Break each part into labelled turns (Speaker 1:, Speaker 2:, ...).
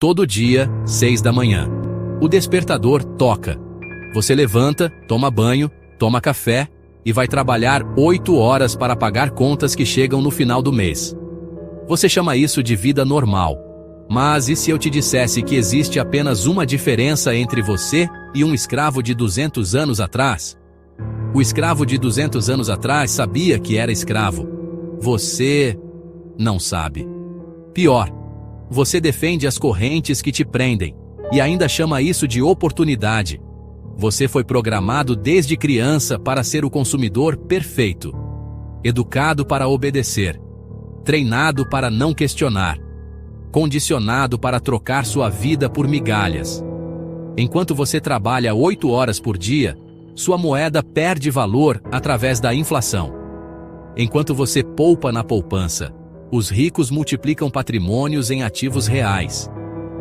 Speaker 1: Todo dia, 6 da manhã. O despertador toca. Você levanta, toma banho, toma café e vai trabalhar 8 horas para pagar contas que chegam no final do mês. Você chama isso de vida normal. Mas e se eu te dissesse que existe apenas uma diferença entre você e um escravo de 200 anos atrás? O escravo de 200 anos atrás sabia que era escravo. Você não sabe. Pior, você defende as correntes que te prendem e ainda chama isso de oportunidade. Você foi programado desde criança para ser o consumidor perfeito, educado para obedecer, treinado para não questionar, condicionado para trocar sua vida por migalhas. Enquanto você trabalha 8 horas por dia, sua moeda perde valor através da inflação. Enquanto você poupa na poupança, os ricos multiplicam patrimônios em ativos reais.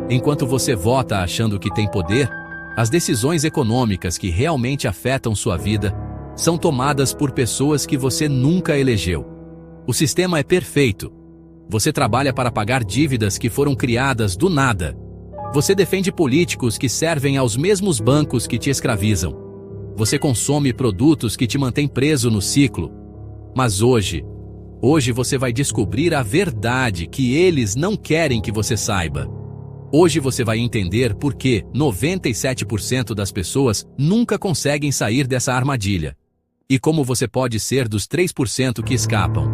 Speaker 1: Enquanto você vota achando que tem poder, as decisões econômicas que realmente afetam sua vida são tomadas por pessoas que você nunca elegeu. O sistema é perfeito. Você trabalha para pagar dívidas que foram criadas do nada. Você defende políticos que servem aos mesmos bancos que te escravizam. Você consome produtos que te mantêm preso no ciclo. Mas hoje você vai descobrir a verdade que eles não querem que você saiba. Hoje você vai entender por que 97% das pessoas nunca conseguem sair dessa armadilha. E como você pode ser dos 3% que escapam.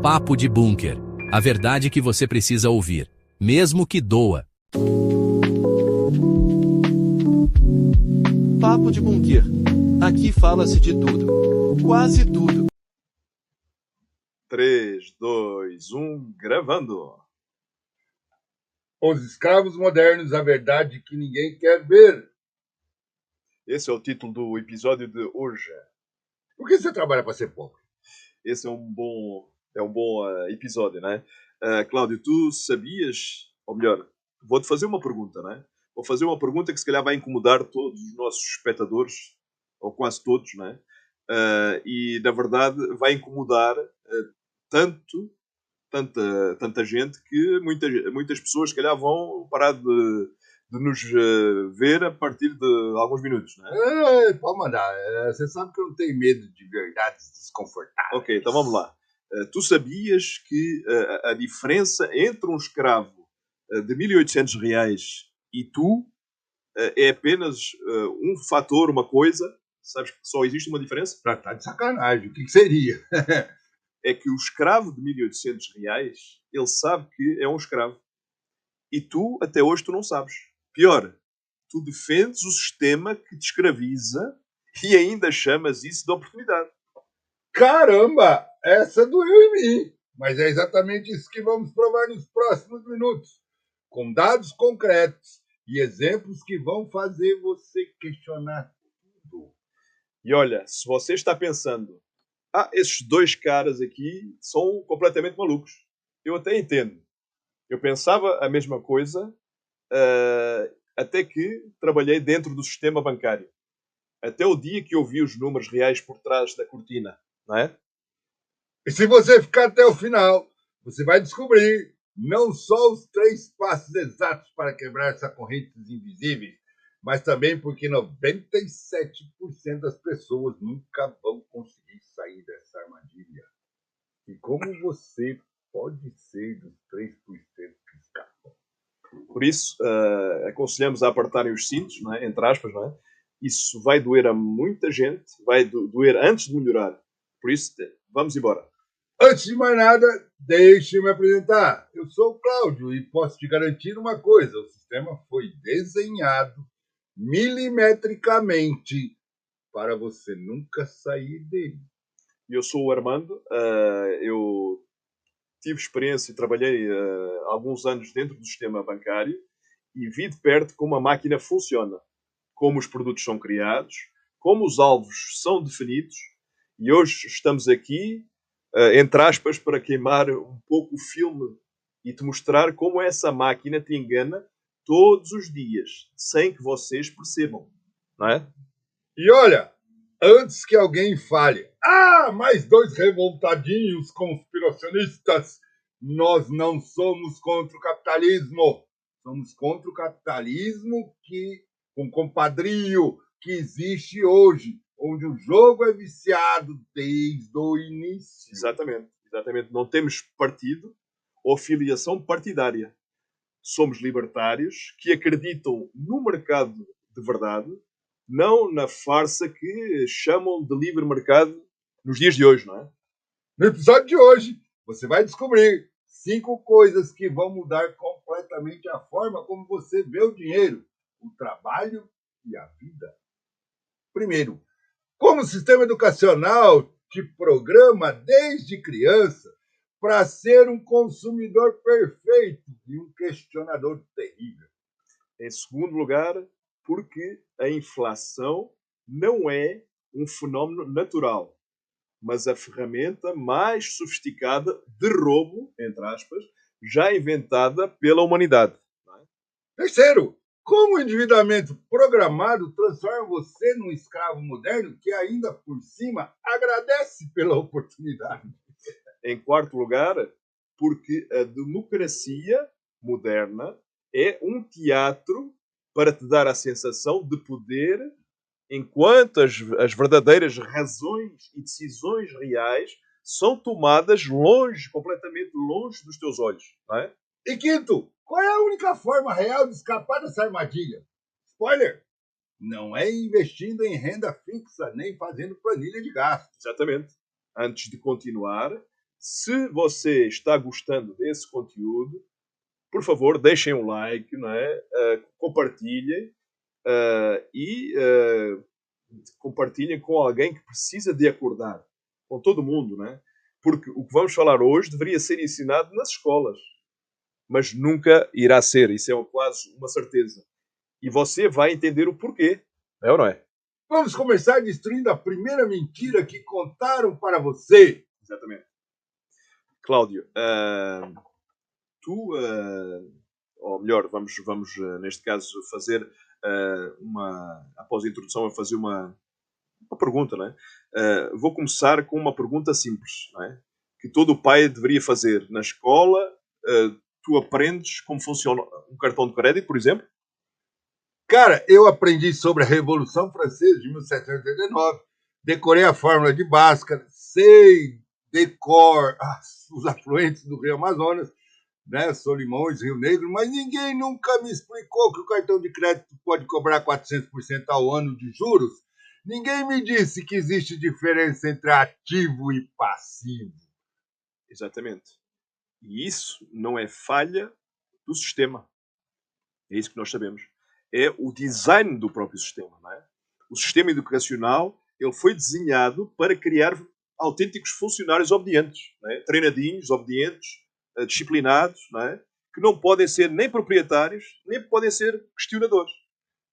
Speaker 1: Papo de Bunker. A verdade que você precisa ouvir, mesmo que doa.
Speaker 2: Papo de Bunker. Aqui fala-se de tudo. Quase tudo.
Speaker 3: 3, 2, 1, gravando.
Speaker 4: Os escravos modernos, a verdade que ninguém quer ver.
Speaker 3: Esse é o título do episódio de hoje.
Speaker 4: Por que você trabalha para ser pobre?
Speaker 3: Esse é um bom episódio, né? Cláudio, tu sabias, ou melhor, vou-te fazer uma pergunta, né? Vou fazer uma pergunta que se calhar vai incomodar todos os nossos espectadores, ou quase todos, né? E, na verdade, vai incomodar tanta gente que muitas pessoas, se calhar, vão parar de nos ver a partir de alguns minutos, né?
Speaker 4: Pode mandar. Você sabe que eu não tenho medo de verdades desconfortáveis.
Speaker 3: Ok, então vamos lá. Tu sabias que a diferença entre um escravo de 1.800 reais e tu é apenas um fator, uma coisa? Sabes que só existe uma diferença?
Speaker 4: Tá de sacanagem. O que seria?
Speaker 3: É que o escravo de 1.800 reais, ele sabe que é um escravo. E tu, até hoje, tu não sabes. Pior, tu defendes o sistema que te escraviza e ainda chamas isso de oportunidade.
Speaker 4: Caramba! Essa doeu em mim. Mas é exatamente isso que vamos provar nos próximos minutos. Com dados concretos e exemplos que vão fazer você questionar tudo.
Speaker 3: E olha, se você está pensando, esses dois caras aqui são completamente malucos. Eu até entendo. Eu pensava a mesma coisa até que trabalhei dentro do sistema bancário. Até o dia que eu vi os números reais por trás da cortina, não é?
Speaker 4: E se você ficar até o final, você vai descobrir não só os 3 passos exatos para quebrar essa corrente invisível, mas também porque 97% das pessoas nunca vão conseguir sair dessa armadilha. E como você pode ser dos 3% que escapam.
Speaker 3: Por isso, aconselhamos a apertarem os cintos, não é? Entre aspas, não é? Isso vai doer a muita gente, vai doer antes de melhorar. Por isso, vamos embora.
Speaker 4: Antes de mais nada, deixe-me apresentar. Eu sou o Cláudio e posso te garantir uma coisa. O sistema foi desenhado milimetricamente para você nunca sair dele.
Speaker 3: Eu sou o Armando. Eu tive experiência e trabalhei alguns anos dentro do sistema bancário e vi de perto como a máquina funciona, como os produtos são criados, como os alvos são definidos e hoje estamos aqui, entre aspas, para queimar um pouco o filme e te mostrar como essa máquina te engana todos os dias, sem que vocês percebam, não é?
Speaker 4: E olha, antes que alguém fale, mais 2 revoltadinhos conspiracionistas, nós não somos contra o capitalismo. Somos contra o capitalismo com compadrio que existe hoje, onde o jogo é viciado desde o início.
Speaker 3: Exatamente. Não temos partido ou filiação partidária. Somos libertários que acreditam no mercado de verdade, não na farsa que chamam de livre mercado nos dias de hoje, não é?
Speaker 4: No episódio de hoje, você vai descobrir 5 coisas que vão mudar completamente a forma como você vê o dinheiro, o trabalho e a vida. Primeiro, como o sistema educacional te programa desde criança para ser um consumidor perfeito e um questionador terrível.
Speaker 3: Em segundo lugar, porque a inflação não é um fenómeno natural, mas a ferramenta mais sofisticada de roubo, entre aspas, já inventada pela humanidade.
Speaker 4: Terceiro, como o endividamento programado transforma você num escravo moderno que ainda por cima agradece pela oportunidade.
Speaker 3: Em quarto lugar, porque a democracia moderna é um teatro para te dar a sensação de poder, enquanto as verdadeiras razões e decisões reais são tomadas longe, completamente longe dos teus olhos. Não é?
Speaker 4: E quinto, qual é a única forma real de escapar dessa armadilha? Spoiler! Não é investindo em renda fixa, nem fazendo planilha de gastos.
Speaker 3: Exatamente. Antes de continuar, se você está gostando desse conteúdo, por favor, deixem um like, não é? Compartilhem e compartilhem com alguém que precisa de acordar. Com todo mundo, não é? Porque o que vamos falar hoje deveria ser ensinado nas escolas. Mas nunca irá ser. Isso é quase uma certeza. E você vai entender o porquê. É ou não é?
Speaker 4: Vamos começar destruindo a primeira mentira que contaram para você.
Speaker 3: Exatamente. Cláudio, tu, ou melhor, vamos neste caso fazer após a introdução, a fazer uma pergunta, não é? Vou começar com uma pergunta simples, não é? Que todo pai deveria fazer. Na escola, tu aprendes como funciona um cartão de crédito, por exemplo?
Speaker 4: Cara, eu aprendi sobre a Revolução Francesa de 1789, decorei a fórmula de Bhaskara, sei decor os afluentes do Rio Amazonas, né, Solimões, Rio Negro, mas ninguém nunca me explicou que o cartão de crédito pode cobrar 400% ao ano de juros. Ninguém me disse que existe diferença entre ativo e passivo.
Speaker 3: Exatamente. E isso não é falha do sistema. É isso que nós sabemos. É o design do próprio sistema. Não é? O sistema educacional ele foi desenhado para criar autênticos funcionários obedientes. Não é? Treinadinhos, obedientes, disciplinados, não é? Que não podem ser nem proprietários, nem podem ser questionadores.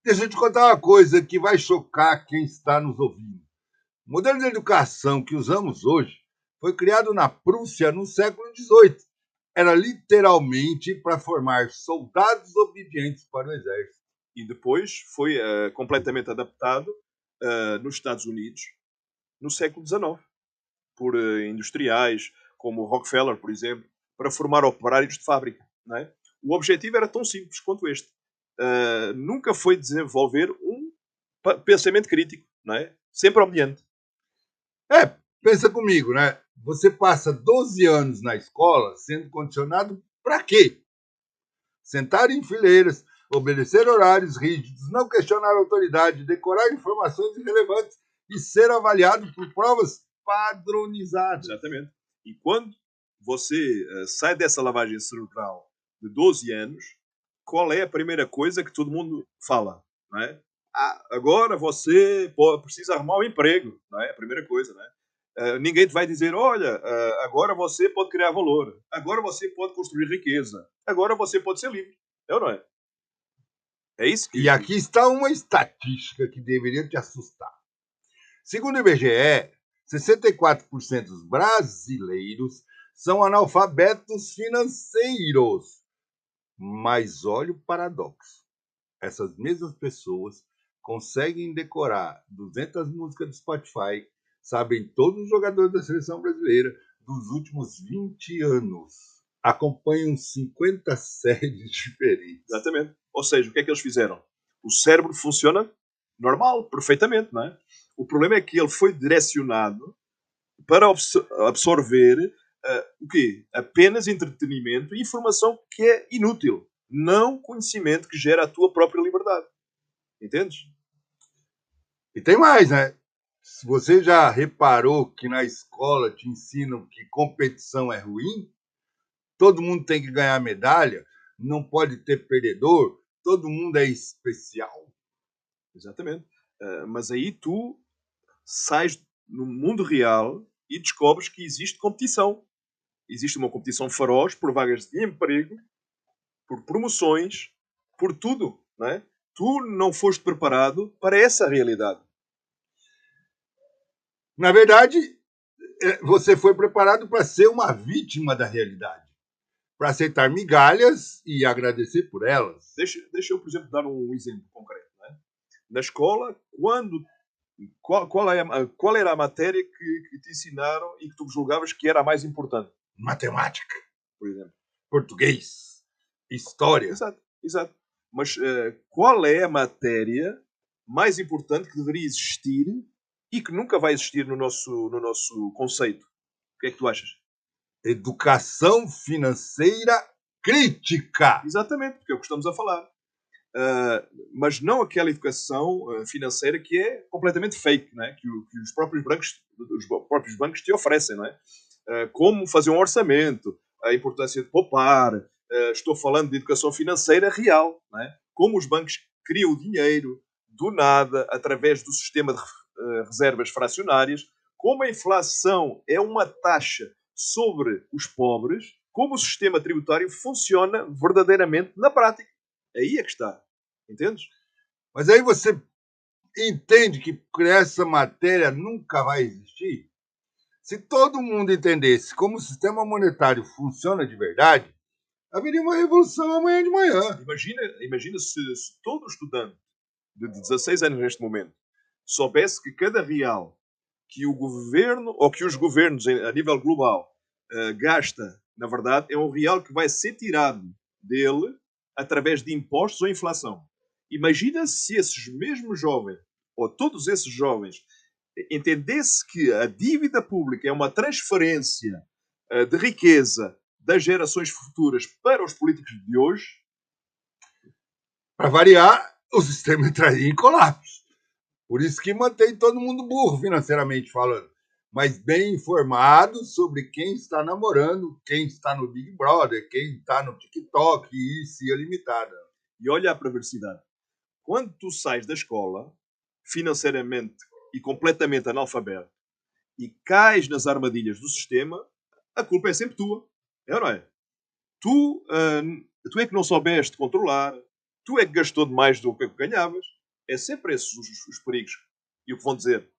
Speaker 4: Deixa eu te contar uma coisa que vai chocar quem está nos ouvindo. O modelo de educação que usamos hoje foi criado na Prússia no século XVIII. Era literalmente para formar soldados obedientes para o exército.
Speaker 3: E depois foi completamente adaptado nos Estados Unidos no século XIX por industriais como Rockefeller, por exemplo, para formar operários de fábrica. Não é? O objetivo era tão simples quanto este. Nunca foi desenvolver um pensamento crítico, não é? Sempre obediente.
Speaker 4: Pensa comigo, né? Você passa 12 anos na escola sendo condicionado para quê? Sentar em fileiras, obedecer horários rígidos, não questionar a autoridade, decorar informações irrelevantes e ser avaliado por provas padronizadas.
Speaker 3: Exatamente. E quando você sai dessa lavagem cerebral de 12 anos, qual é a primeira coisa que todo mundo fala? Não é? Agora você precisa arrumar um emprego. Não é? A primeira coisa. Não é? Ninguém te vai dizer, olha, agora você pode criar valor. Agora você pode construir riqueza. Agora você pode ser livre. É ou não é? É isso que...
Speaker 4: E aqui está uma estatística que deveria te assustar. Segundo o IBGE, 64% dos brasileiros são analfabetos financeiros. Mas olha o paradoxo. Essas mesmas pessoas conseguem decorar 200 músicas do Spotify, sabem todos os jogadores da seleção brasileira dos últimos 20 anos. Acompanham 50 séries diferentes.
Speaker 3: Exatamente. Ou seja, o que é que eles fizeram? O cérebro funciona normal, perfeitamente, não é? O problema é que ele foi direcionado para absorver o quê? Apenas entretenimento e informação que é inútil. Não conhecimento que gera a tua própria liberdade. Entendes?
Speaker 4: E tem mais, né? Se você já reparou que na escola te ensinam que competição é ruim, todo mundo tem que ganhar medalha, não pode ter perdedor, todo mundo é especial.
Speaker 3: Exatamente. Mas aí tu sais no mundo real e descobres que existe competição. Existe uma competição feroz por vagas de emprego, por promoções, por tudo, não é? Tu não foste preparado para essa realidade.
Speaker 4: Na verdade, você foi preparado para ser uma vítima da realidade, para aceitar migalhas e agradecer por elas.
Speaker 3: Deixa eu, por exemplo, dar um exemplo concreto. Não é? Na escola, qual era a matéria que te ensinaram e que tu julgavas que era a mais importante?
Speaker 4: Matemática,
Speaker 3: Por exemplo.
Speaker 4: português, história.
Speaker 3: Exato. Mas qual é a matéria mais importante que deveria existir e que nunca vai existir no nosso conceito? O que é que tu achas?
Speaker 4: Educação financeira crítica.
Speaker 3: Exatamente, porque é o que estamos a falar. Mas não aquela educação financeira que é completamente fake, não é? que os próprios bancos te oferecem. Não é? Como fazer um orçamento, a importância de poupar. Estou falando de educação financeira real. Não é? Como os bancos criam o dinheiro do nada através do sistema de reservas fracionárias. Como a inflação é uma taxa sobre os pobres. Como o sistema tributário funciona verdadeiramente na prática. Aí é que está. Entendes?
Speaker 4: Mas aí você entende que essa matéria nunca vai existir? Se todo mundo entendesse como o sistema monetário funciona de verdade, haveria uma revolução amanhã de manhã.
Speaker 3: Imagina se todo estudante de 16 anos neste momento soubesse que cada real que o governo ou que os governos a nível global gasta, na verdade, é um real que vai ser tirado dele através de impostos ou inflação. Imagina se esses mesmos jovens, ou todos esses jovens, entendesse que a dívida pública é uma transferência de riqueza das gerações futuras para os políticos de hoje.
Speaker 4: Para variar, o sistema entraria em colapso. Por isso que mantém todo mundo burro financeiramente falando, mas bem informado sobre quem está namorando, quem está no Big Brother, quem está no TikTok e se limitada.
Speaker 3: E olha a perversidade. Quando tu sais da escola, financeiramente e completamente analfabeto, e cais nas armadilhas do sistema, a culpa é sempre tua. É ou não é? Tu é que não soubeste controlar, tu é que gastou demais do que ganhavas. É sempre esses os perigos. E o que vão dizer?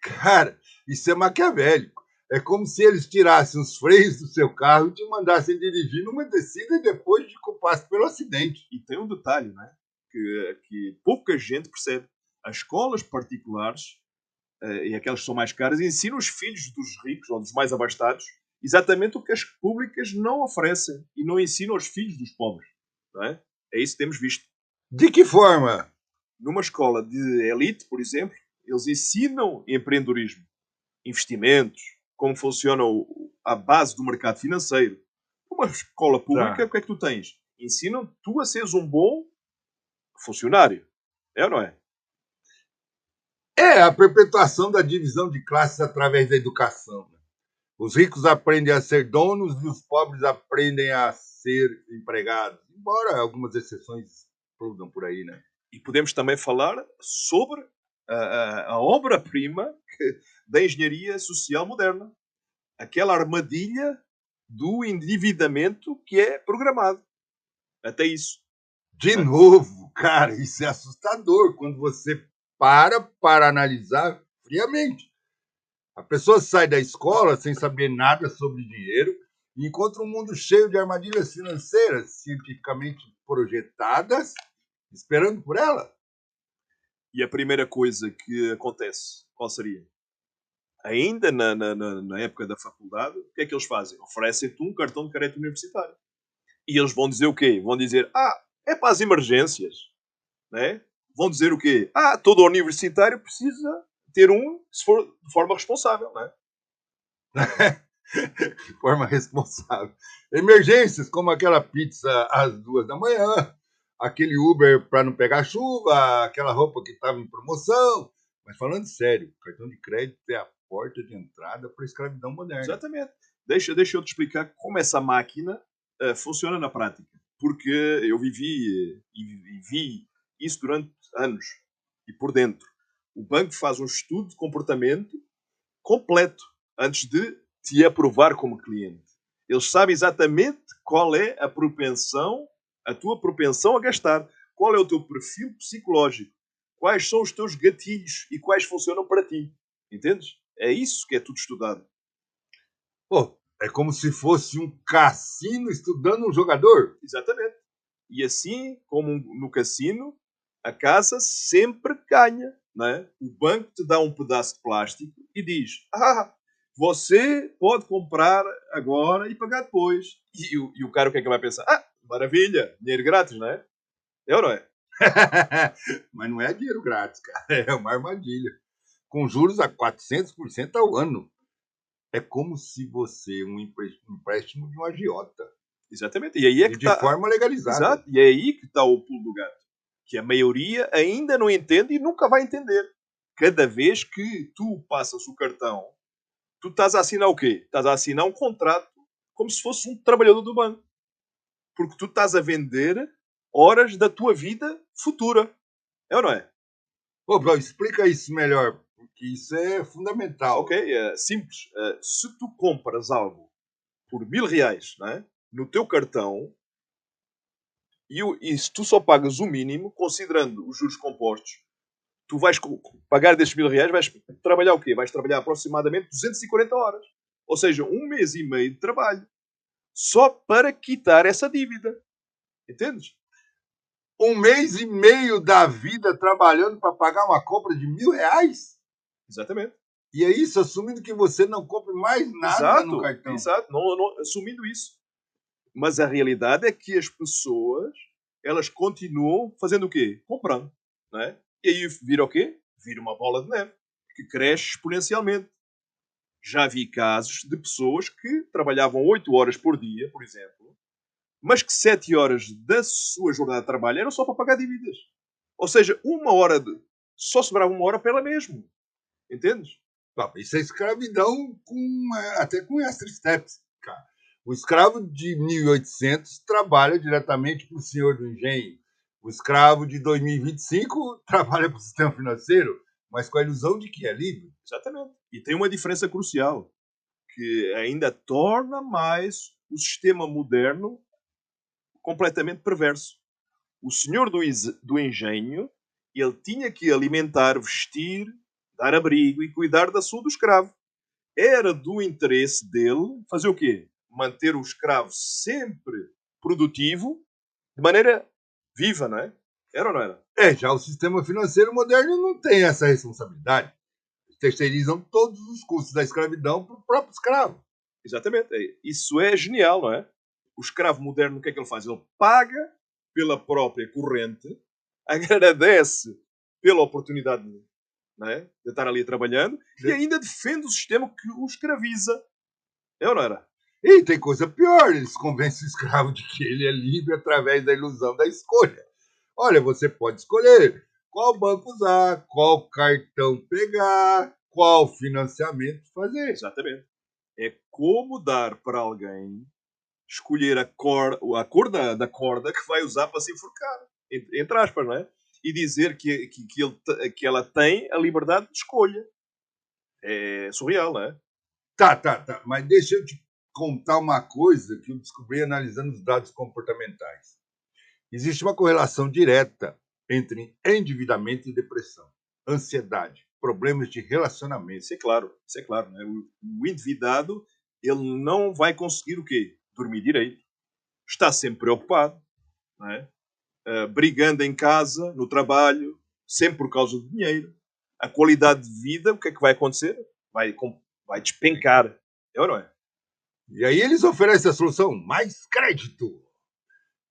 Speaker 4: Cara, isso é maquiavélico. É como se eles tirassem os freios do seu carro e te mandassem dirigir numa descida e depois te culpassem pelo acidente.
Speaker 3: E tem um detalhe, não é? Que pouca gente percebe. As escolas particulares, e aquelas que são mais caras, ensinam os filhos dos ricos ou dos mais abastados exatamente o que as públicas não oferecem e não ensinam aos filhos dos pobres. Não é? É isso que temos visto.
Speaker 4: De que forma?
Speaker 3: Numa escola de elite, por exemplo, eles ensinam empreendedorismo, investimentos, como funciona a base do mercado financeiro. Numa escola pública, O que é que tu tens? Ensinam tu a seres um bom funcionário. É ou não é?
Speaker 4: É a perpetuação da divisão de classes através da educação. Os ricos aprendem a ser donos e os pobres aprendem a ser empregados. Embora algumas exceções explodam por aí, né?
Speaker 3: E podemos também falar sobre a obra-prima da engenharia social moderna. Aquela armadilha do endividamento que é programado. Até isso.
Speaker 4: De novo, cara, isso é assustador quando você para analisar friamente. A pessoa sai da escola sem saber nada sobre dinheiro e encontra um mundo cheio de armadilhas financeiras cientificamente projetadas, esperando por ela.
Speaker 3: E a primeira coisa que acontece, qual seria? Ainda na época da faculdade, o que é que eles fazem? Oferecem-te um cartão de crédito universitário. E eles vão dizer o quê? Vão dizer, É para as emergências. Né? Vão dizer o quê? Todo universitário precisa ter um, se for de forma responsável. Né?
Speaker 4: De forma responsável. Emergências, como aquela pizza às 2 da manhã, aquele Uber para não pegar chuva, aquela roupa que estava em promoção. Mas falando sério, o cartão de crédito é a porta de entrada para a escravidão moderna.
Speaker 3: Exatamente. Deixa eu te explicar como essa máquina funciona na prática. Porque eu vivi e vi isso durante anos. E por dentro. O banco faz um estudo de comportamento completo antes de te aprovar como cliente. Eles sabem exatamente qual é a tua propensão a gastar. Qual é o teu perfil psicológico. Quais são os teus gatilhos e quais funcionam para ti. Entendes? É isso que é tudo estudado.
Speaker 4: Pô, é como se fosse um cassino estudando um jogador.
Speaker 3: Exatamente. E assim como no cassino, a casa sempre ganha. Não é? O banco te dá um pedaço de plástico e diz: você pode comprar agora e pagar depois. E o cara o que é que vai pensar? Maravilha, dinheiro grátis, não é? É ou não é?
Speaker 4: Mas não é dinheiro grátis, cara. É uma armadilha. Com juros a 400% ao ano. É como se você um empréstimo de um agiota.
Speaker 3: Exatamente. E aí é que
Speaker 4: de forma legalizada.
Speaker 3: Exato. E é aí que está o pulo do gato. Que a maioria ainda não entende e nunca vai entender. Cada vez que tu passas o cartão, tu estás a assinar o quê? Estás a assinar um contrato como se fosse um trabalhador do banco. Porque tu estás a vender horas da tua vida futura. É ou não é?
Speaker 4: Ô, Bro, explica isso melhor, porque isso é fundamental.
Speaker 3: Ok, é simples. Se tu compras algo por R$1000, não é? No teu cartão, e se tu só pagas o mínimo, considerando os juros compostos, tu vais pagar destes R$1000, vais trabalhar o quê? Vais trabalhar aproximadamente 240 horas. Ou seja, 1 mês e meio de trabalho. Só para quitar essa dívida. Entendes?
Speaker 4: 1 mês e meio da vida trabalhando para pagar uma compra de R$1000?
Speaker 3: Exatamente.
Speaker 4: E é isso, assumindo que você não compre mais nada no cartão.
Speaker 3: Exato, não, assumindo isso. Mas a realidade é que as pessoas, elas continuam fazendo o quê? Comprando. Não é? E aí vira o quê? Vira uma bola de neve, que cresce exponencialmente. Já vi casos de pessoas que trabalhavam 8 horas por dia, por exemplo, mas que 7 horas da sua jornada de trabalho eram só para pagar dívidas. Ou seja, só sobrava 1 hora para ela mesmo. Entendes?
Speaker 4: Isso é escravidão até com extra steps, cara. O escravo de 1800 trabalha diretamente para o senhor do engenho. O escravo de 2025 trabalha para o sistema financeiro, mas com a ilusão de que é livre.
Speaker 3: Exatamente. E tem uma diferença crucial, que ainda torna mais o sistema moderno completamente perverso. O senhor do engenho, ele tinha que alimentar, vestir, dar abrigo e cuidar da saúde do escravo. Era do interesse dele fazer o quê? Manter o escravo sempre produtivo, de maneira viva, não é? Era ou não era?
Speaker 4: Já o sistema financeiro moderno não tem essa responsabilidade. Terceirizam todos os custos da escravidão para o próprio escravo.
Speaker 3: Exatamente. Isso é genial, não é? O escravo moderno, o que é que ele faz? Ele paga pela própria corrente, agradece pela oportunidade, não é? De estar ali trabalhando. Sim. E ainda defende o sistema que o escraviza. É ou não era?
Speaker 4: E tem coisa pior, eles convencem o escravo de que ele é livre através da ilusão da escolha. Olha, você pode escolher qual banco usar, qual cartão pegar, qual financiamento fazer.
Speaker 3: Exatamente. É como dar para alguém escolher a cor da corda que vai usar para se enforcar. Entre aspas, não é? E dizer que ela tem a liberdade de escolha. É surreal, não é?
Speaker 4: Tá. Mas deixa eu te contar uma coisa que eu descobri analisando os dados comportamentais. Existe uma correlação direta entre endividamento e depressão, ansiedade, problemas de relacionamento.
Speaker 3: Isso é claro. Né? O endividado, ele não vai conseguir o quê? Dormir direito. Está sempre preocupado, não é? Brigando em casa, no trabalho, sempre por causa do dinheiro. A qualidade de vida, o que é que vai acontecer? Vai despencar. É ou não é?
Speaker 4: E aí eles oferecem a solução: mais crédito.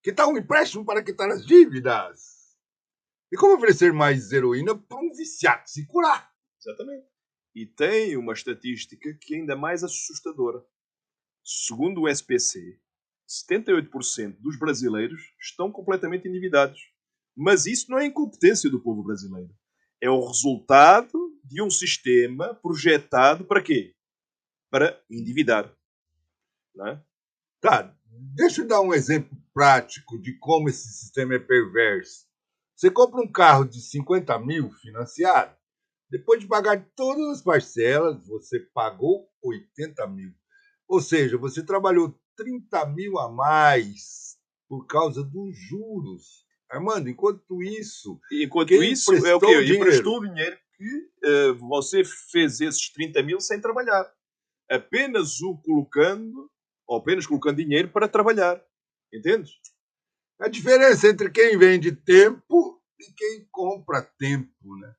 Speaker 4: Que tal um empréstimo para quitar as dívidas? E como oferecer mais heroína para um viciado se curar?
Speaker 3: Exatamente. E tem uma estatística que é ainda mais assustadora. Segundo o SPC, 78% dos brasileiros estão completamente endividados. Mas isso não é incompetência do povo brasileiro. É o resultado de um sistema projetado para quê? Para endividar. Não é?
Speaker 4: Tá, deixa eu dar um exemplo prático de como esse sistema é perverso. Você compra um carro de 50 mil financiado, depois de pagar todas as parcelas, você pagou 80 mil. Ou seja, você trabalhou 30 mil a mais por causa dos juros. Armando, enquanto isso,
Speaker 3: Enquanto
Speaker 4: quem
Speaker 3: isso, é o
Speaker 4: emprestou
Speaker 3: quê?
Speaker 4: o dinheiro?
Speaker 3: Emprestou o dinheiro que você fez esses 30 mil sem trabalhar. Apenas colocando dinheiro para trabalhar. Entendes?
Speaker 4: A diferença entre quem vende tempo e quem compra tempo, né?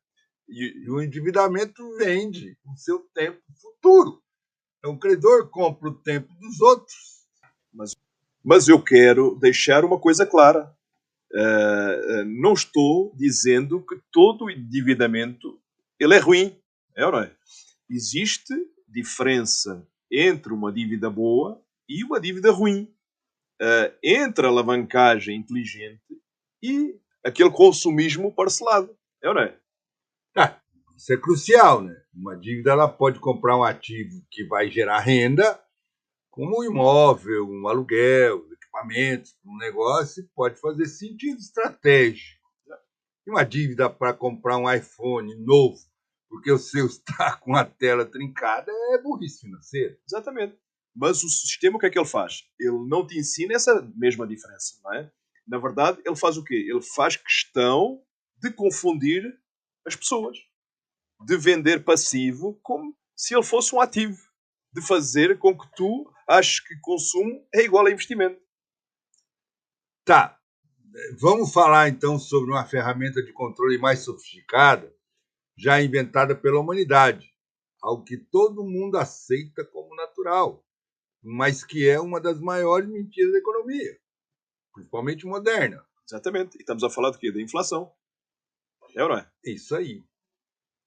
Speaker 4: E o endividamento vende o seu tempo futuro. Então, o credor compra o tempo dos outros.
Speaker 3: Mas eu quero deixar uma coisa clara. Não estou dizendo que todo o endividamento ele é ruim. É ou não é? Existe diferença entre uma dívida boa e uma dívida ruim. Entre a alavancagem inteligente e aquele consumismo parcelado. É ou não é?
Speaker 4: Ah, isso é crucial, né? Uma dívida ela pode comprar um ativo que vai gerar renda, como um imóvel, um aluguel, equipamentos, um negócio, pode fazer sentido estratégico. E uma dívida para comprar um iPhone novo, porque o seu está com a tela trincada, é burrice financeira.
Speaker 3: Exatamente. Mas o sistema, o que é que ele faz? Ele não te ensina essa mesma diferença, não é? Na verdade, ele faz o quê? Ele faz questão de confundir as pessoas. De vender passivo como se ele fosse um ativo. De fazer com que tu aches que consumo é igual a investimento.
Speaker 4: Tá, vamos falar então sobre uma ferramenta de controle mais sofisticada, já inventada pela humanidade, algo que todo mundo aceita como natural, mas que é uma das maiores mentiras da economia, principalmente moderna.
Speaker 3: Exatamente. E estamos a falar do quê? Da inflação. É ou não é?
Speaker 4: Isso aí.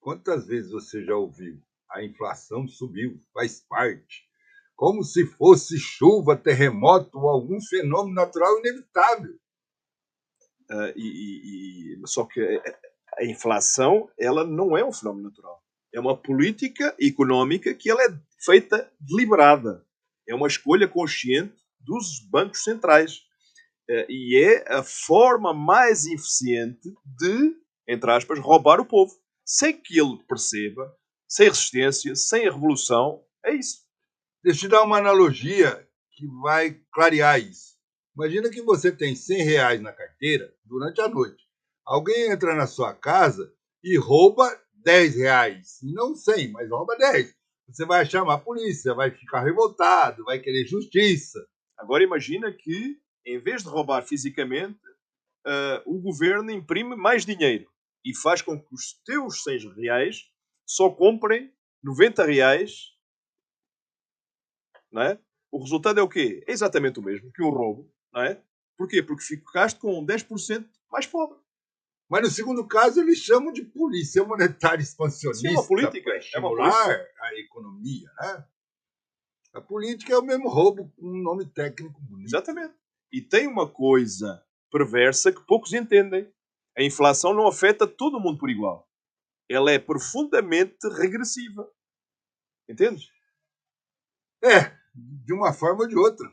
Speaker 4: Quantas vezes você já ouviu? A inflação subiu, faz parte. Como se fosse chuva, terremoto ou algum fenômeno natural inevitável.
Speaker 3: Só que a inflação ela não é um fenómeno natural. É uma política económica que ela é feita deliberada. É uma escolha consciente dos bancos centrais. E é a forma mais eficiente de, entre aspas, roubar o povo. Sem que ele perceba, sem resistência, sem a revolução. É isso.
Speaker 4: Deixa eu te dar uma analogia que vai clarear isso. Imagina que você tem 100 reais na carteira durante a noite. Alguém entra na sua casa e rouba 10 reais. Não 100, mas rouba 10. Você vai chamar a polícia, vai ficar revoltado, vai querer justiça.
Speaker 3: Agora imagina que, em vez de roubar fisicamente, o governo imprime mais dinheiro e faz com que os teus 6 reais só comprem 90 reais. Não é? O resultado é o quê? É exatamente o mesmo que um roubo. Não é? Porquê? Porque ficaste com 10% mais pobre.
Speaker 4: Mas no segundo caso, eles chamam de polícia monetária expansionista.
Speaker 3: Isso é uma política.
Speaker 4: Para estimular a economia. Né? A política é o mesmo roubo com um nome técnico bonito.
Speaker 3: Exatamente. E tem uma coisa perversa que poucos entendem. A inflação não afeta todo mundo por igual. Ela é profundamente regressiva. Entendes?
Speaker 4: De uma forma ou de outra.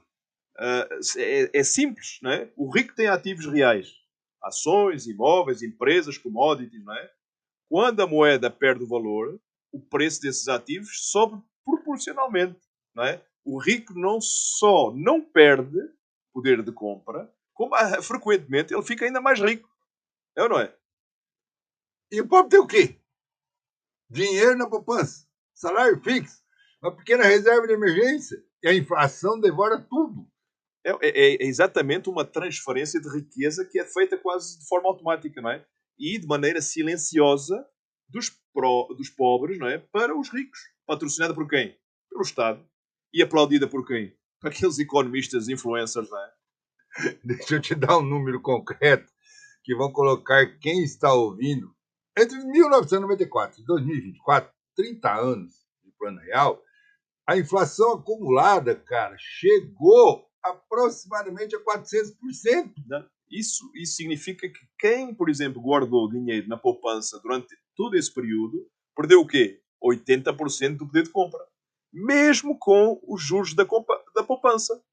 Speaker 3: É simples, não é? O rico tem ativos reais. Ações, imóveis, empresas, commodities, não é? Quando a moeda perde o valor, o preço desses ativos sobe proporcionalmente, não é? O rico não só não perde poder de compra, como frequentemente ele fica ainda mais rico. É ou não é?
Speaker 4: E o pobre tem o quê? Dinheiro na poupança, salário fixo, uma pequena reserva de emergência e a inflação devora tudo.
Speaker 3: É exatamente uma transferência de riqueza que é feita quase de forma automática, não é? E de maneira silenciosa dos pobres, não é? Para os ricos. Patrocinada por quem? Pelo Estado. E aplaudida por quem? Por aqueles economistas influencers, não é?
Speaker 4: Deixa eu te dar um número concreto que vão colocar quem está ouvindo. Entre 1994 e 2024, 30 anos de plano real, a inflação acumulada, cara, chegou aproximadamente a 400%.
Speaker 3: Né? Isso significa que quem, por exemplo, guardou dinheiro na poupança durante todo esse período, perdeu o quê? 80% do poder de compra. Mesmo com os juros da poupança.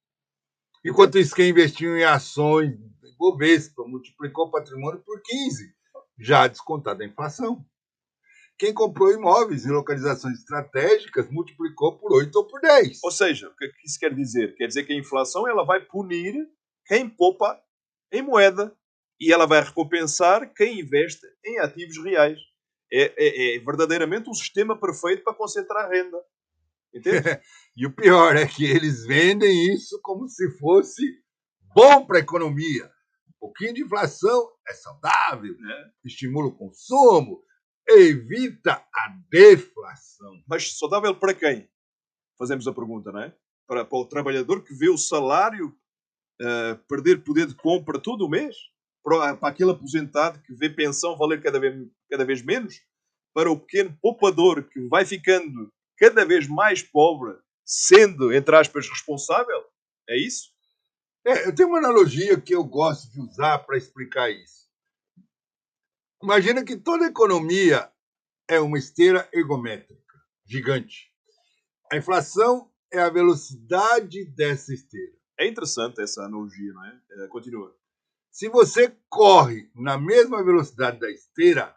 Speaker 4: Enquanto isso, quem investiu em ações, Bovespa, multiplicou o patrimônio por 15, já descontado a inflação. Quem comprou imóveis em localizações estratégicas multiplicou por 8 ou por 10.
Speaker 3: Ou seja, o que isso quer dizer? Quer dizer que a inflação ela vai punir quem poupa em moeda e ela vai recompensar quem investe em ativos reais. É verdadeiramente um sistema perfeito para concentrar renda. Entende?
Speaker 4: E o pior é que eles vendem isso como se fosse bom para a economia. Um pouquinho de inflação é saudável, estimula o consumo, evita a deflação.
Speaker 3: Mas saudável para quem? Fazemos a pergunta, não é? Para o trabalhador que vê o salário perder poder de compra todo o mês? Para aquele aposentado que vê pensão valer cada vez menos? Para o pequeno poupador que vai ficando cada vez mais pobre, sendo, entre aspas, responsável? É isso?
Speaker 4: Eu tenho uma analogia que eu gosto de usar para explicar isso. Imagina que toda economia é uma esteira ergométrica gigante. A inflação é a velocidade dessa esteira.
Speaker 3: É interessante essa analogia, não é? Continua.
Speaker 4: Se você corre na mesma velocidade da esteira,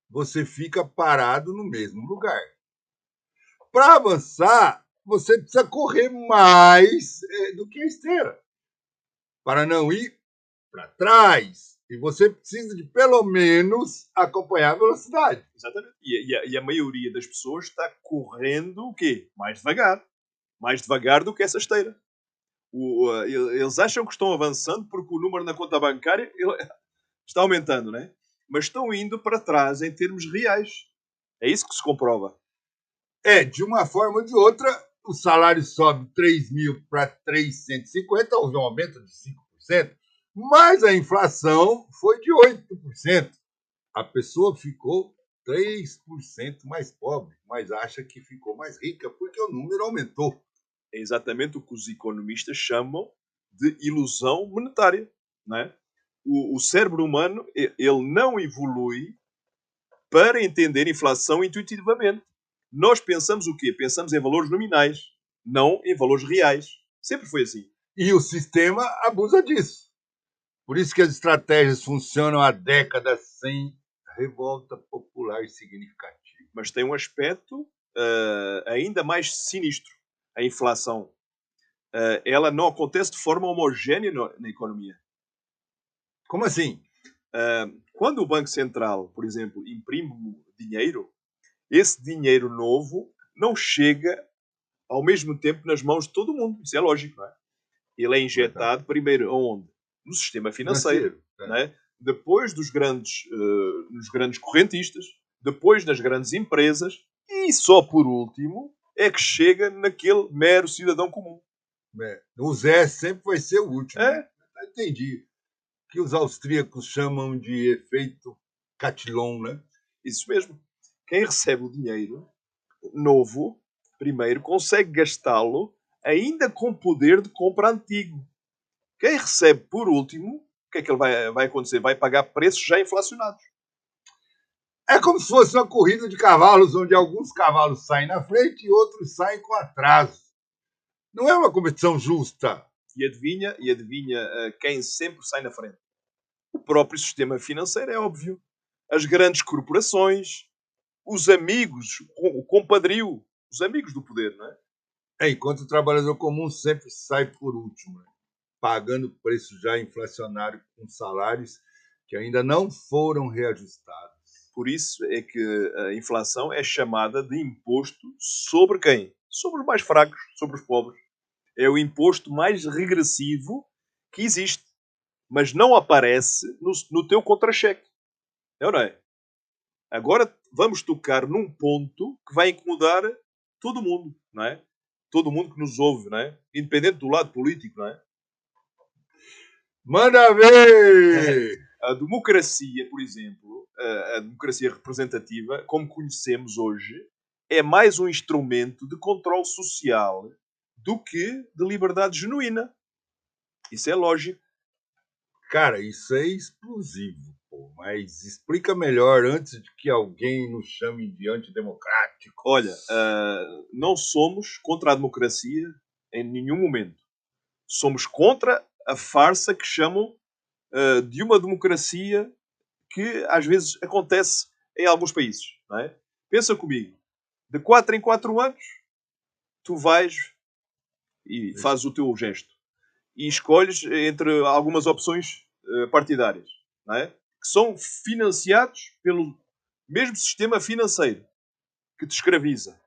Speaker 4: você fica parado no mesmo lugar. Para avançar, você precisa correr mais do que a esteira, para não ir para trás. E você precisa de, pelo menos, acompanhar a velocidade.
Speaker 3: Exatamente. E a maioria das pessoas está correndo o quê? Mais devagar. Mais devagar do que essa esteira. Eles acham que estão avançando porque o número na conta bancária está aumentando, né? Mas estão indo para trás em termos reais. É isso que se comprova.
Speaker 4: De uma forma ou de outra, o salário sobe 3 mil para 350, houve um aumento de 5%, mas a inflação foi de 8%. A pessoa ficou 3% mais pobre, mas acha que ficou mais rica porque o número aumentou.
Speaker 3: É exatamente o que os economistas chamam de ilusão monetária. Não é? O cérebro humano ele não evolui para entender inflação intuitivamente. Nós pensamos o quê? Pensamos em valores nominais, não em valores reais. Sempre foi assim.
Speaker 4: E o sistema abusa disso. Por isso que as estratégias funcionam há décadas sem revolta popular significativa.
Speaker 3: Mas tem um aspecto ainda mais sinistro. A inflação. Ela não acontece de forma homogénea na economia.
Speaker 4: Como assim?
Speaker 3: Quando o Banco Central, por exemplo, imprime dinheiro, esse dinheiro novo não chega ao mesmo tempo nas mãos de todo mundo. Isso é lógico, não é? Ele é injetado primeiro aonde? No sistema financeiro. Não é? Depois nos grandes correntistas, depois nas grandes empresas e só por último é que chega naquele mero cidadão comum.
Speaker 4: O Zé sempre vai ser o último. Né? Entendi. Que os austríacos chamam de efeito Cantillon, né?
Speaker 3: Isso mesmo. Quem recebe o dinheiro novo, primeiro, consegue gastá-lo ainda com poder de compra antigo. Quem recebe por último, o que é que ele vai acontecer? Vai pagar preços já inflacionados.
Speaker 4: É como se fosse uma corrida de cavalos, onde alguns cavalos saem na frente e outros saem com atraso. Não é uma competição justa.
Speaker 3: E adivinha quem sempre sai na frente? O próprio sistema financeiro, é óbvio. As grandes corporações, os amigos, o compadrio, os amigos do poder, não é?
Speaker 4: Enquanto o trabalhador comum sempre sai por último, né? Pagando preço já inflacionário com salários que ainda não foram reajustados.
Speaker 3: Por isso é que a inflação é chamada de imposto sobre quem? Sobre os mais fracos, sobre os pobres. É o imposto mais regressivo que existe. Mas não aparece no teu contra-cheque. É ou não é? Agora vamos tocar num ponto que vai incomodar todo mundo, não é? Todo mundo que nos ouve, não é? Independente do lado político, não é?
Speaker 4: Manda ver!
Speaker 3: A democracia, por exemplo, a democracia representativa, como conhecemos hoje, é mais um instrumento de controle social do que de liberdade genuína. Isso é lógico.
Speaker 4: Cara, isso é explosivo, pô. Mas explica melhor antes de que alguém nos chame de antidemocrático.
Speaker 3: Olha, não somos contra a democracia em nenhum momento. Somos contra a farsa que chamam de uma democracia que às vezes acontece em alguns países. Não é? Pensa comigo. De 4 em 4 anos, tu vais e fazes o teu gesto. E escolhes entre algumas opções partidárias. Não é? Que são financiados pelo mesmo sistema financeiro que te escraviza.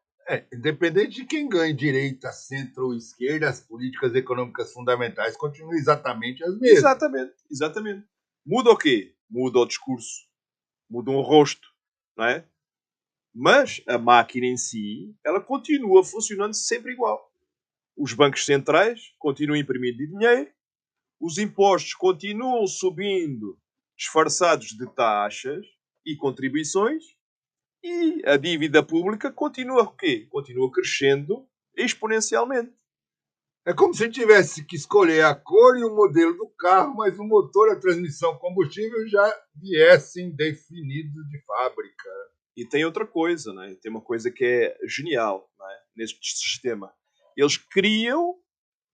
Speaker 4: Independente de quem ganhe direita, centro ou esquerda, as políticas econômicas fundamentais continuam exatamente as mesmas.
Speaker 3: Exatamente, exatamente. Muda o quê? Muda o discurso. Muda um rosto. Não é? Mas a máquina em si, ela continua funcionando sempre igual. Os bancos centrais continuam a imprimir dinheiro, os impostos continuam subindo disfarçados de taxas e contribuições e a dívida pública continua o quê? Continua crescendo exponencialmente.
Speaker 4: É como se tivesse que escolher a cor e o modelo do carro, mas o motor, a transmissão, o combustível já viessem definidos de fábrica.
Speaker 3: E tem outra coisa, né? Tem uma coisa que é genial, né? Neste sistema. Eles criam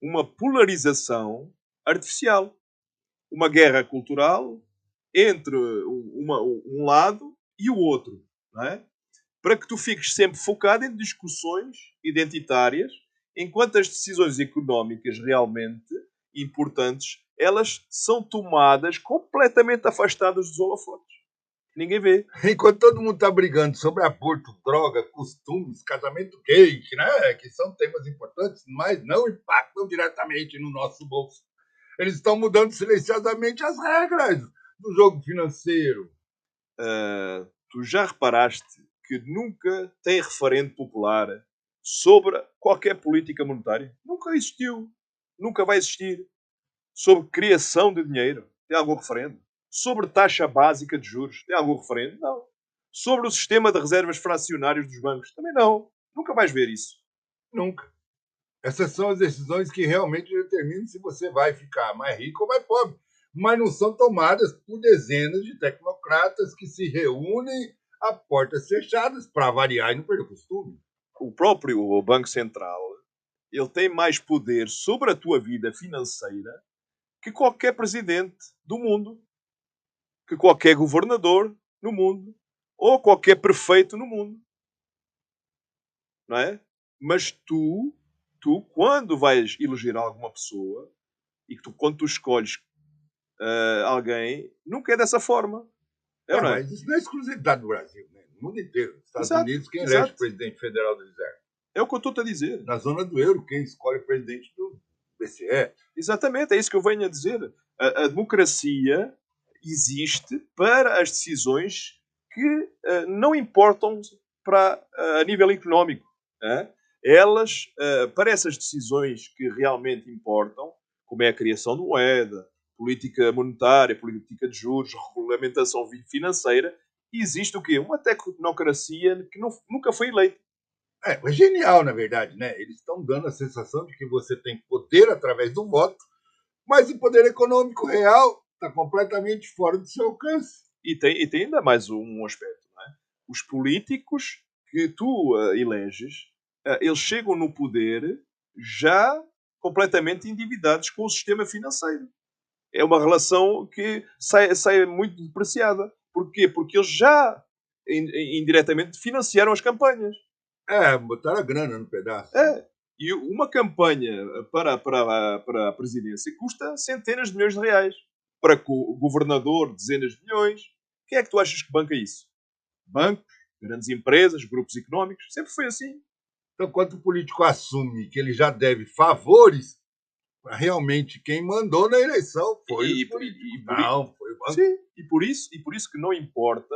Speaker 3: uma polarização artificial. Uma guerra cultural entre um lado e o outro. Não é? Para que tu fiques sempre focado em discussões identitárias, enquanto as decisões económicas realmente importantes, elas são tomadas completamente afastadas dos holofotes. Ninguém vê.
Speaker 4: Enquanto todo mundo está brigando sobre aborto, droga, costumes, casamento gay, né, que são temas importantes, mas não impactam diretamente no nosso bolso. Eles estão mudando silenciosamente as regras do jogo financeiro.
Speaker 3: Tu já reparaste que nunca tem referendo popular sobre qualquer política monetária? Nunca existiu. Nunca vai existir. Sobre criação de dinheiro? Tem algum referendo? Sobre taxa básica de juros? Tem algum referendo? Não. Sobre o sistema de reservas fracionárias dos bancos? Também não. Nunca vais ver isso.
Speaker 4: Nunca. Essas são as decisões que realmente determinam se você vai ficar mais rico ou mais pobre. Mas não são tomadas por dezenas de tecnocratas que se reúnem a portas fechadas para variar e não perder o costume.
Speaker 3: O próprio Banco Central, ele tem mais poder sobre a tua vida financeira que qualquer presidente do mundo, que qualquer governador no mundo, ou qualquer prefeito no mundo. Não é? Mas tu quando vais eleger alguma pessoa, e que quando tu escolhes alguém, nunca é dessa forma. É, não é?
Speaker 4: Mas isso não é exclusividade do Brasil, né? No mundo inteiro. Nos Estados
Speaker 3: Exato,
Speaker 4: Unidos, quem
Speaker 3: exato.
Speaker 4: elege o presidente federal do Reserva?
Speaker 3: É o que eu estou-te a dizer.
Speaker 4: Na zona do euro, quem escolhe o presidente do BCE?
Speaker 3: Exatamente, é isso que eu venho a dizer. A democracia existe para as decisões que não importam a nível económico. Elas, para essas decisões que realmente importam, como é a criação de moeda, política monetária, política de juros, regulamentação financeira, existe o quê? Uma tecnocracia que nunca foi eleita.
Speaker 4: É genial, na verdade, né? Eles estão dando a sensação de que você tem poder através do voto, mas o poder econômico real está completamente fora do seu alcance.
Speaker 3: E tem ainda mais um aspecto. Não é? Os políticos que tu eleges, eles chegam no poder já completamente endividados com o sistema financeiro. É uma relação que sai muito depreciada. Porquê? Porque eles já indiretamente financiaram as campanhas.
Speaker 4: Botaram a grana no pedaço.
Speaker 3: E uma campanha para a presidência custa centenas de milhões de reais. Para o governador, dezenas de milhões. Quem é que tu achas que banca isso? Bancos, grandes empresas, grupos económicos. Sempre foi assim.
Speaker 4: Então, quando o político assume que ele já deve favores, realmente quem mandou na eleição foi o político. Não, foi o banco.
Speaker 3: Sim, e por isso que não importa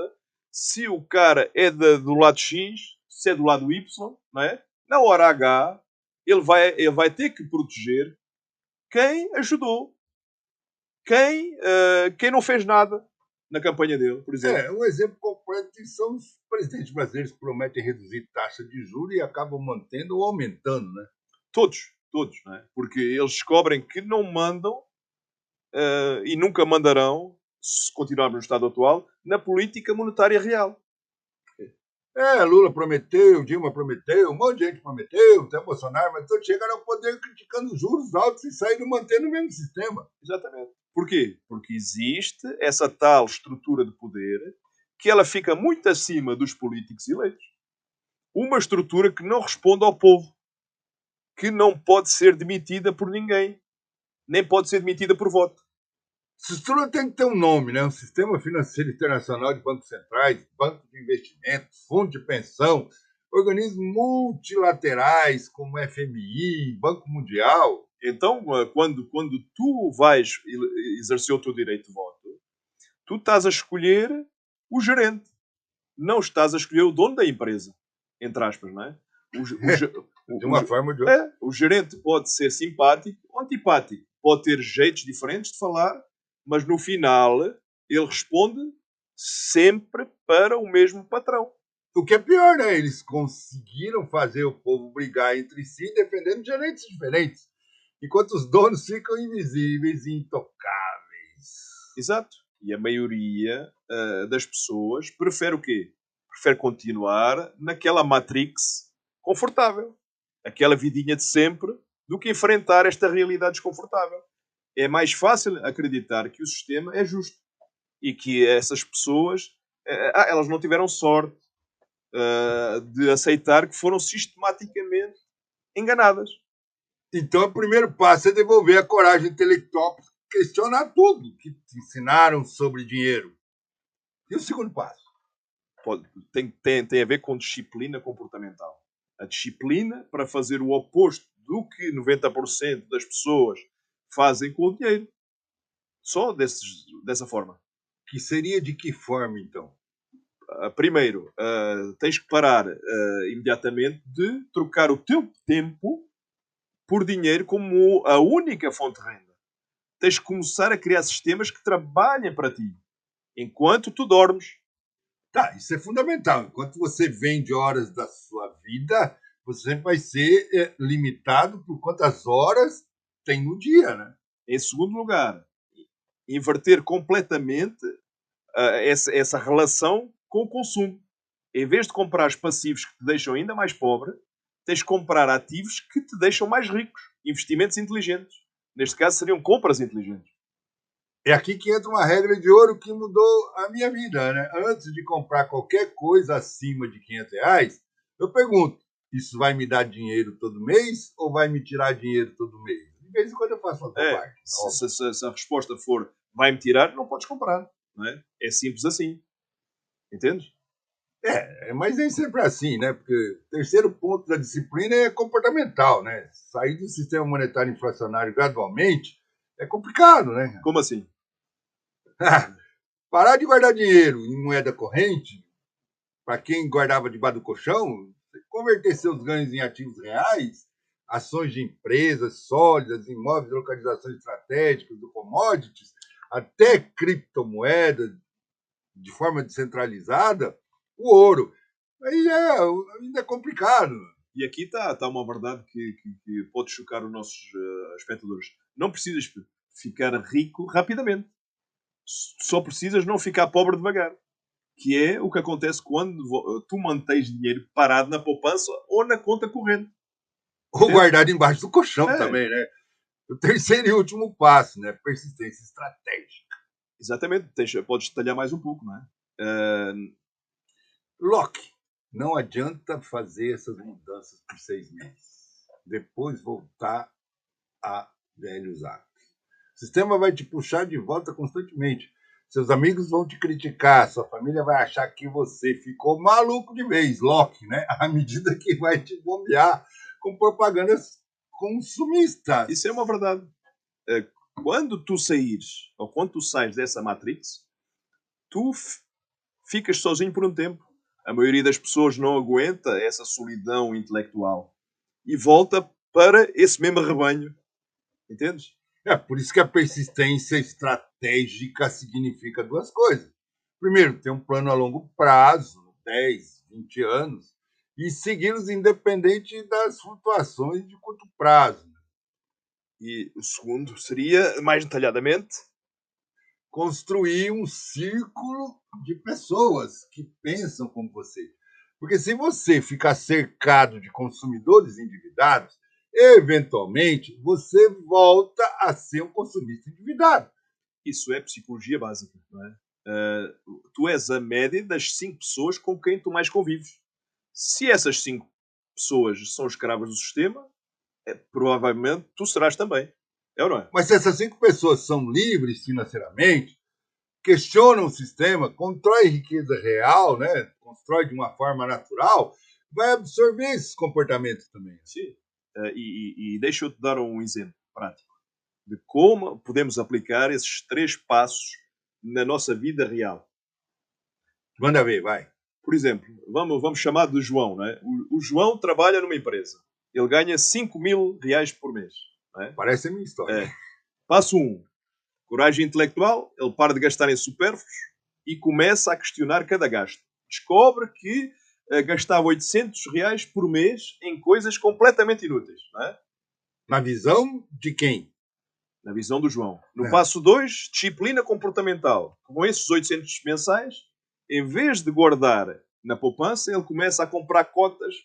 Speaker 3: se o cara é do lado X, se é do lado Y, não é? Na hora H, ele vai ter que proteger quem ajudou. quem não fez nada na campanha dele, por exemplo.
Speaker 4: Um exemplo completo são os presidentes brasileiros que prometem reduzir taxa de juros e acabam mantendo ou aumentando, né?
Speaker 3: Todos, não é? Porque eles descobrem que não mandam e nunca mandarão, se continuarmos no estado atual, na política monetária real.
Speaker 4: Lula prometeu, Dilma prometeu, um monte de gente prometeu, até Bolsonaro, mas todos chegaram ao poder criticando os juros altos e saíram mantendo o mesmo sistema.
Speaker 3: Exatamente. Porquê? Porque existe essa tal estrutura de poder que ela fica muito acima dos políticos eleitos. Uma estrutura que não responde ao povo, que não pode ser demitida por ninguém, nem pode ser demitida por voto.
Speaker 4: Essa estrutura tem que ter um nome, né? Um sistema financeiro internacional de bancos centrais, bancos de investimentos, fundos de pensão, organismos multilaterais como FMI, Banco Mundial.
Speaker 3: Então, quando tu vais exercer o teu direito de voto, tu estás a escolher o gerente. Não estás a escolher o dono da empresa. Entre aspas, não é?
Speaker 4: De uma forma ou de outra.
Speaker 3: O gerente pode ser simpático ou antipático. Pode ter jeitos diferentes de falar, mas no final ele responde sempre para o mesmo patrão.
Speaker 4: O que é pior, né? Eles conseguiram fazer o povo brigar entre si defendendo gerentes diferentes, enquanto os donos ficam invisíveis e intocáveis.
Speaker 3: Exato. E a maioria das pessoas prefere o quê? Prefere continuar naquela matrix confortável. Aquela vidinha de sempre, do que enfrentar esta realidade desconfortável. É mais fácil acreditar que o sistema é justo. E que essas pessoas, elas não tiveram sorte de aceitar que foram sistematicamente enganadas.
Speaker 4: Então, o primeiro passo é devolver a coragem intelectual para questionar tudo que te ensinaram sobre dinheiro. E o segundo passo?
Speaker 3: Tem a ver com disciplina comportamental. A disciplina para fazer o oposto do que 90% das pessoas fazem com o dinheiro. Só dessa forma.
Speaker 4: Que seria de que forma, então?
Speaker 3: Primeiro, tens que parar imediatamente de trocar o teu tempo por dinheiro como a única fonte de renda. Tens que começar a criar sistemas que trabalhem para ti, enquanto tu dormes.
Speaker 4: Tá, isso é fundamental. Enquanto você vende horas da sua vida, você sempre vai ser limitado por quantas horas tem no dia, né?
Speaker 3: Em segundo lugar, inverter completamente essa relação com o consumo. Em vez de comprar passivos que te deixam ainda mais pobre, tens de comprar ativos que te deixam mais ricos. Investimentos inteligentes. Neste caso, seriam compras inteligentes.
Speaker 4: É aqui que entra uma regra de ouro que mudou a minha vida, né? Antes de comprar qualquer coisa acima de R$500, eu pergunto, isso vai me dar dinheiro todo mês ou vai me tirar dinheiro todo mês? De vez em quando eu faço uma parte.
Speaker 3: Se a resposta for vai-me tirar, não podes comprar. Não é? É simples assim. Entendes?
Speaker 4: Mas nem sempre é assim, né? Porque o terceiro ponto da disciplina é comportamental, né? Sair do sistema monetário inflacionário gradualmente é complicado, né?
Speaker 3: Como assim?
Speaker 4: Parar de guardar dinheiro em moeda corrente, para quem guardava debaixo do colchão, converter seus ganhos em ativos reais, ações de empresas sólidas, imóveis de localizações estratégicas, do commodities, até criptomoedas de forma descentralizada, o ouro. Aí ainda é complicado.
Speaker 3: E aqui está uma verdade que pode chocar os nossos espectadores. Não precisas ficar rico rapidamente. Só precisas não ficar pobre devagar. Que é o que acontece quando tu mantens dinheiro parado na poupança ou na conta corrente.
Speaker 4: Ou guardado embaixo do colchão também, né? O terceiro e último passo, né? Persistência estratégica.
Speaker 3: Exatamente. Podes detalhar mais um pouco, não é?
Speaker 4: Locke, não adianta fazer essas mudanças por 6 meses. Depois voltar a velhos hábitos. O sistema vai te puxar de volta constantemente. Seus amigos vão te criticar, sua família vai achar que você ficou maluco de vez, Locke, né? À medida que vai te bombear com propagandas consumistas.
Speaker 3: Isso é uma verdade. Quando tu saís, ou quando tu sais dessa matrix, tu ficas sozinho por um tempo. A maioria das pessoas não aguenta essa solidão intelectual e volta para esse mesmo rebanho. Entendes?
Speaker 4: É por isso que a persistência estratégica significa duas coisas. Primeiro, ter um plano a longo prazo, 10, 20 anos, e segui-los independente das flutuações de curto prazo.
Speaker 3: E o segundo seria, mais detalhadamente,
Speaker 4: Construir um círculo de pessoas que pensam como você. Porque se você ficar cercado de consumidores endividados, eventualmente você volta a ser um consumista endividado.
Speaker 3: isso é psicologia básica, não é? Tu és a média das 5 pessoas com quem tu mais convives. Se essas 5 pessoas são escravas do sistema, provavelmente tu serás também. É ou não é?
Speaker 4: Mas se essas 5 pessoas são livres financeiramente, questionam o sistema, constrói riqueza real, né? Constrói de uma forma natural, vai absorver esses comportamentos também.
Speaker 3: Sim. E deixa eu te dar um exemplo prático de como podemos aplicar esses 3 passos na nossa vida real.
Speaker 4: Manda ver, vai.
Speaker 3: Por exemplo, vamos chamar de João. Não é? O João trabalha numa empresa. Ele ganha 5.000 reais por mês. Não é?
Speaker 4: Parece a minha história.
Speaker 3: É. Passo 1. Coragem intelectual. Ele para de gastar em supérfluos e começa a questionar cada gasto. Descobre que gastava 800 reais por mês em coisas completamente inúteis. Não é?
Speaker 4: Na visão de quem?
Speaker 3: Na visão do João. No passo 2, disciplina comportamental. Com esses 800 mensais, em vez de guardar na poupança, ele começa a comprar cotas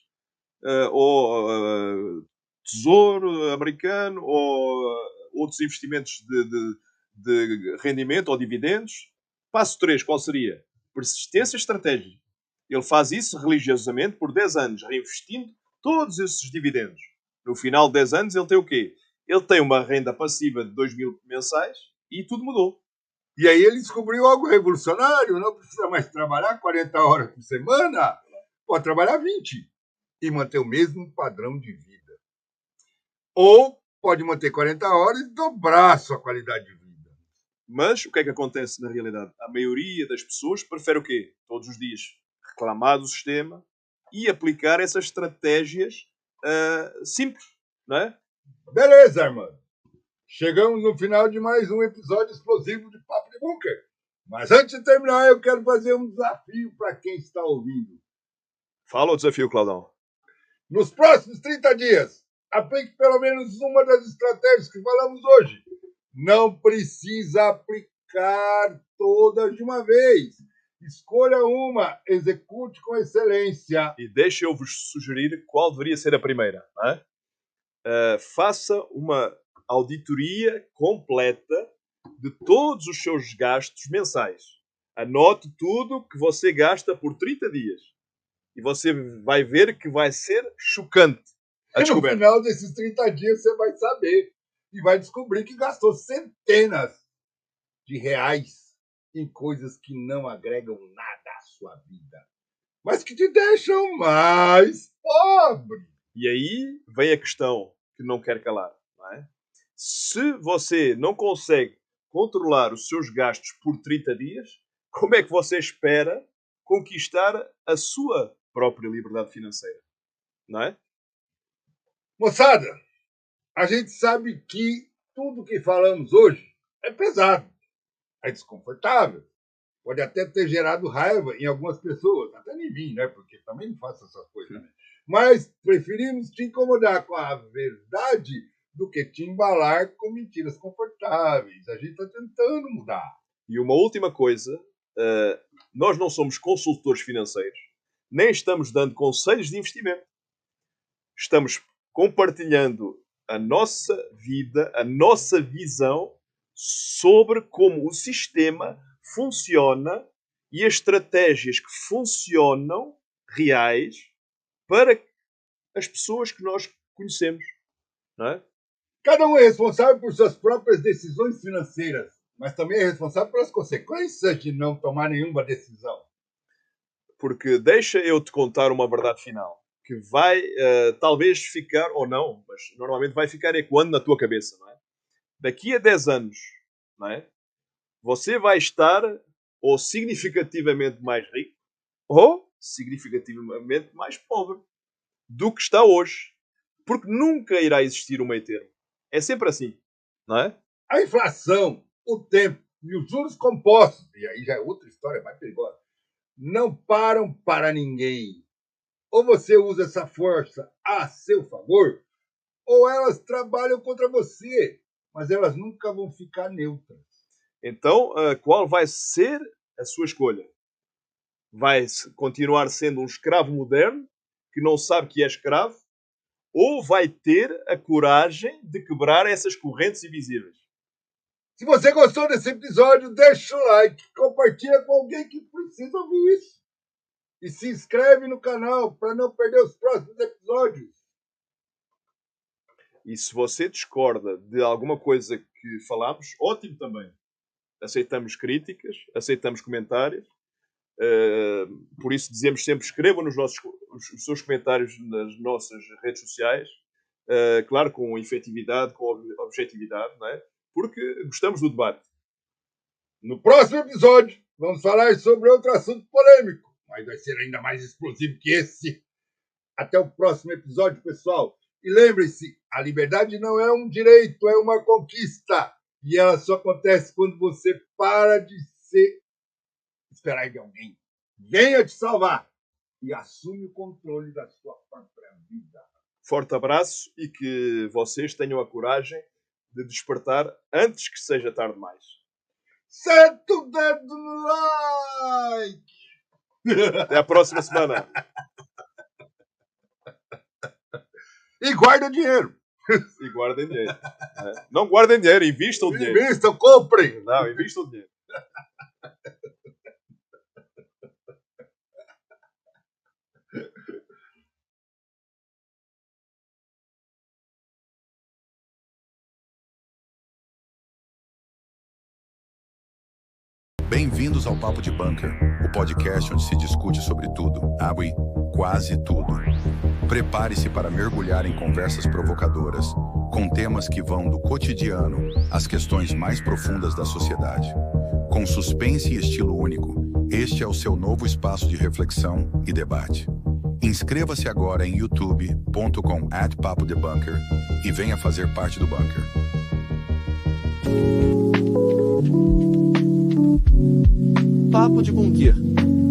Speaker 3: ou tesouro americano ou outros investimentos de rendimento ou dividendos. Passo 3, qual seria? Persistência estratégica. Ele faz isso religiosamente por 10 anos, reinvestindo todos esses dividendos. No final de 10 anos, ele tem o quê? Ele tem uma renda passiva de 2.000 mensais e tudo mudou.
Speaker 4: E aí ele descobriu algo revolucionário, não precisa mais trabalhar 40 horas por semana, pode trabalhar 20 e manter o mesmo padrão de vida. Ou pode manter 40 horas e dobrar a sua qualidade de vida.
Speaker 3: Mas o que é que acontece na realidade? A maioria das pessoas prefere o quê? Todos os dias reclamar do sistema e aplicar essas estratégias simples, não é?
Speaker 4: Beleza, Armando. Chegamos no final de mais um episódio explosivo de Papo de Bunker. Mas antes de terminar, eu quero fazer um desafio para quem está ouvindo.
Speaker 3: Fala o desafio, Claudão.
Speaker 4: Nos próximos 30 dias, aplique pelo menos uma das estratégias que falamos hoje. Não precisa aplicar todas de uma vez. Escolha uma, execute com excelência.
Speaker 3: E deixa eu vos sugerir qual deveria ser a primeira. Não é? Faça uma auditoria completa de todos os seus gastos mensais. Anote tudo que você gasta por 30 dias. E você vai ver que vai ser chocante a
Speaker 4: E no
Speaker 3: descoberta.
Speaker 4: final desses 30 dias você vai saber e vai descobrir que gastou centenas de reais em coisas que não agregam nada à sua vida, mas que te deixam mais pobre.
Speaker 3: E aí vem a questão que não quer calar. Não é? Se você não consegue controlar os seus gastos por 30 dias, como é que você espera conquistar a sua própria liberdade financeira? Não é?
Speaker 4: Moçada, a gente sabe que tudo que falamos hoje é pesado, é desconfortável, pode até ter gerado raiva em algumas pessoas, até em mim, né? Porque também não faço essas coisas. Né? Mas preferimos te incomodar com a verdade do que te embalar com mentiras confortáveis. A gente está tentando mudar.
Speaker 3: E uma última coisa, nós não somos consultores financeiros, nem estamos dando conselhos de investimento. Estamos compartilhando a nossa vida, a nossa visão sobre como o sistema funciona e as estratégias que funcionam reais para as pessoas que nós conhecemos. Não é?
Speaker 4: Cada um é responsável por suas próprias decisões financeiras, mas também é responsável pelas consequências de não tomar nenhuma decisão.
Speaker 3: Porque deixa eu te contar uma verdade final, que vai talvez ficar, ou não, mas normalmente vai ficar ecoando na tua cabeça. Não é? Daqui a 10 anos, não é? Você vai estar ou significativamente mais rico ou significativamente mais pobre do que está hoje. Porque nunca irá existir um meio termo. É sempre assim, não é?
Speaker 4: A inflação, o tempo e os juros compostos, e aí já é outra história mais perigosa, não param para ninguém. Ou você usa essa força a seu favor, ou elas trabalham contra você, mas elas nunca vão ficar neutras.
Speaker 3: Então, qual vai ser a sua escolha? Vai continuar sendo um escravo moderno, que não sabe que é escravo, ou vai ter a coragem de quebrar essas correntes invisíveis?
Speaker 4: Se você gostou desse episódio, deixa o like, compartilha com alguém que precisa ouvir isso. E se inscreve no canal para não perder os próximos episódios.
Speaker 3: E se você discorda de alguma coisa que falámos, ótimo também. Aceitamos críticas, aceitamos comentários. Por isso dizemos sempre, escrevam os seus comentários nas nossas redes sociais. Claro, com efetividade, com objetividade, não é? Porque gostamos do debate.
Speaker 4: No próximo episódio, vamos falar sobre outro assunto polêmico, mas vai ser ainda mais explosivo que esse. Até o próximo episódio, pessoal. E lembre-se, a liberdade não é um direito, é uma conquista. E ela só acontece quando você para de esperar de alguém. Venha te salvar e assume o controle da sua própria vida.
Speaker 3: Forte abraço e que vocês tenham a coragem de despertar antes que seja tarde demais.
Speaker 4: Senta o dedo no like!
Speaker 3: Até a próxima semana.
Speaker 4: E guarda dinheiro.
Speaker 3: E guardem dinheiro. Não guardem dinheiro, invistam o dinheiro.
Speaker 4: Invistam, comprem.
Speaker 3: Não, invistam o dinheiro.
Speaker 5: Bem-vindos ao Papo de Bunker, o podcast onde se discute sobre tudo, quase tudo. Prepare-se para mergulhar em conversas provocadoras, com temas que vão do cotidiano às questões mais profundas da sociedade. Com suspense e estilo único, este é o seu novo espaço de reflexão e debate. Inscreva-se agora em youtube.com/papodebunker e venha fazer parte do bunker.
Speaker 2: Papo de Bunker.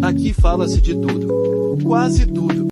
Speaker 2: Aqui fala-se de tudo. Quase tudo.